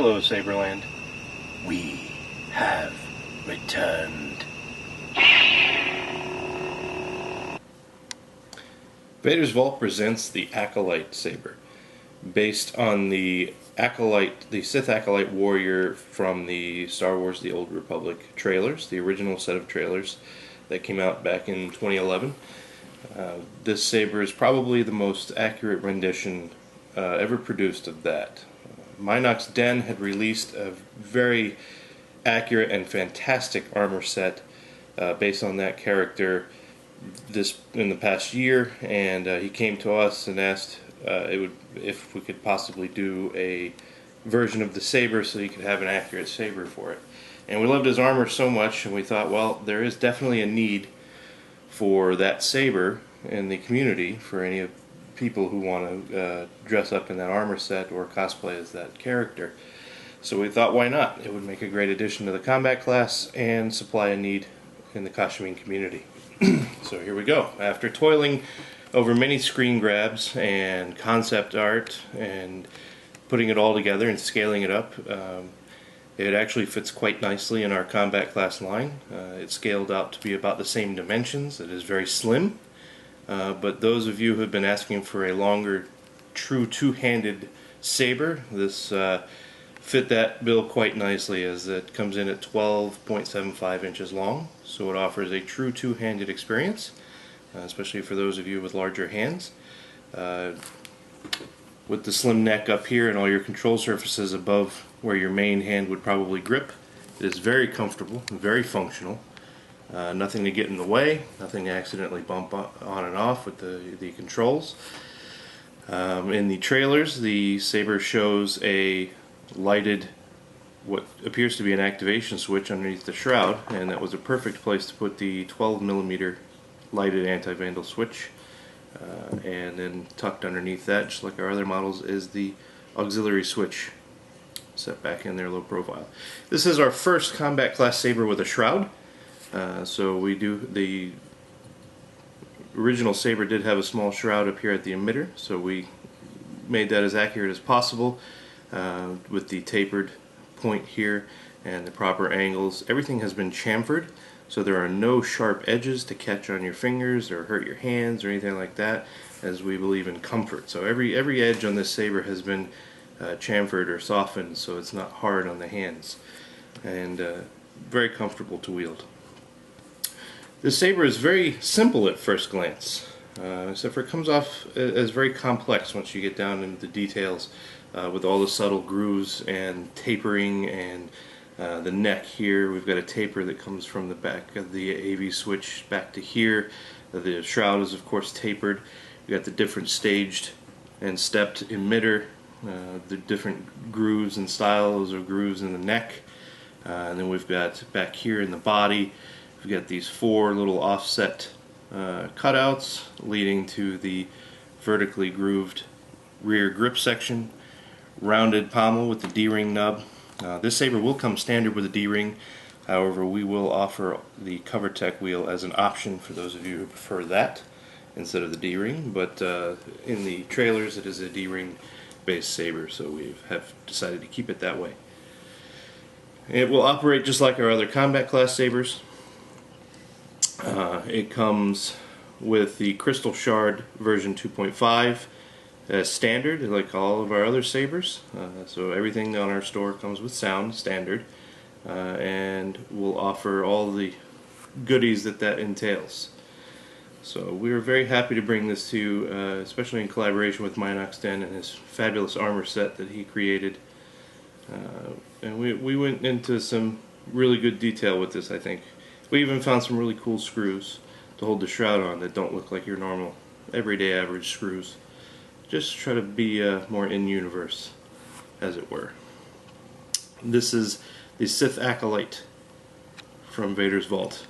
Hello, Saberland. We have returned. Vader's Vault presents the Acolyte Saber, based on the Acolyte, the Sith Acolyte warrior from the Star Wars The Old Republic trailers, the original set of trailers that came out back in 2011. This saber is probably the most accurate rendition ever produced of that. Minox Den had released a very accurate and fantastic armor set based on that character in the past year, and he came to us and asked if we could possibly do a version of the saber so he could have an accurate saber for it. And we loved his armor so much, and we thought, well, there is definitely a need for that saber in the community for any of people who want to dress up in that armor set or cosplay as that character. So we thought, why not? It would make a great addition to the combat class and supply a need in the costuming community. So here we go. After toiling over many screen grabs and concept art and putting it all together and scaling it up, it actually fits quite nicely in our combat class line. It's scaled out to be about the same dimensions. It is very slim, but those of you who have been asking for a longer, true two-handed saber, this fit that bill quite nicely, as it comes in at 12.75 inches long, so it offers a true two-handed experience, especially for those of you with larger hands. With the slim neck up here and all your control surfaces above where your main hand would probably grip, it is very comfortable and very functional. Nothing to get in the way, nothing to accidentally bump on and off with the controls. In the trailers, the saber shows a lighted, what appears to be an activation switch underneath the shroud, and that was a perfect place to put the 12mm lighted anti-vandal switch. And then tucked underneath that, just like our other models, is the auxiliary switch set back in there, low profile. This is our first combat class saber with a shroud. So we do, the original saber did have a small shroud up here at the emitter, so we made that as accurate as possible with the tapered point here and the proper angles. Everything has been chamfered, so there are no sharp edges to catch on your fingers or hurt your hands or anything like that, as we believe in comfort. So every edge on this saber has been chamfered or softened, so it's not hard on the hands, and very comfortable to wield. This saber is very simple at first glance, except for it comes off as very complex once you get down into the details, with all the subtle grooves and tapering, and the neck here. We've got a taper that comes from the back of the AV switch back to here. The shroud is of course tapered. We've got the different staged and stepped emitter, the different grooves and styles of grooves in the neck, and then we've got back here in the body, we've got these four little offset cutouts leading to the vertically grooved rear grip section, rounded pommel with the D-ring nub. This saber will come standard with a D-ring, however we will offer the CoverTech wheel as an option for those of you who prefer that instead of the D-ring, but in the trailers it is a D-ring based saber, so we have decided to keep it that way. It will operate just like our other combat class sabers. It comes with the Crystal Shard version 2.5 as standard, like all of our other sabers. So everything on our store comes with sound standard, and we'll offer all the goodies that entails. So we were very happy to bring this to you, especially in collaboration with Minox Den and his fabulous armor set that he created. And we went into some really good detail with this, I think. We even found some really cool screws to hold the shroud on that don't look like your normal, everyday average screws. Just try to be more in-universe, as it were. This is the Sith Acolyte from Vader's Vault.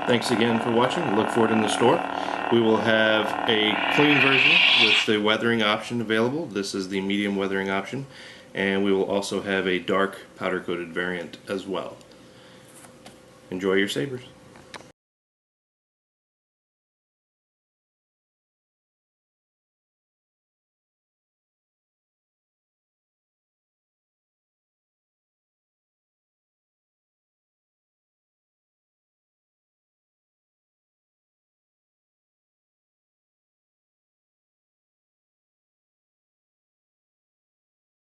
Thanks again for watching. Look for it in the store. We will have a clean version with the weathering option available. This is the medium weathering option. And we will also have a dark powder-coated variant as well. Enjoy your sabers.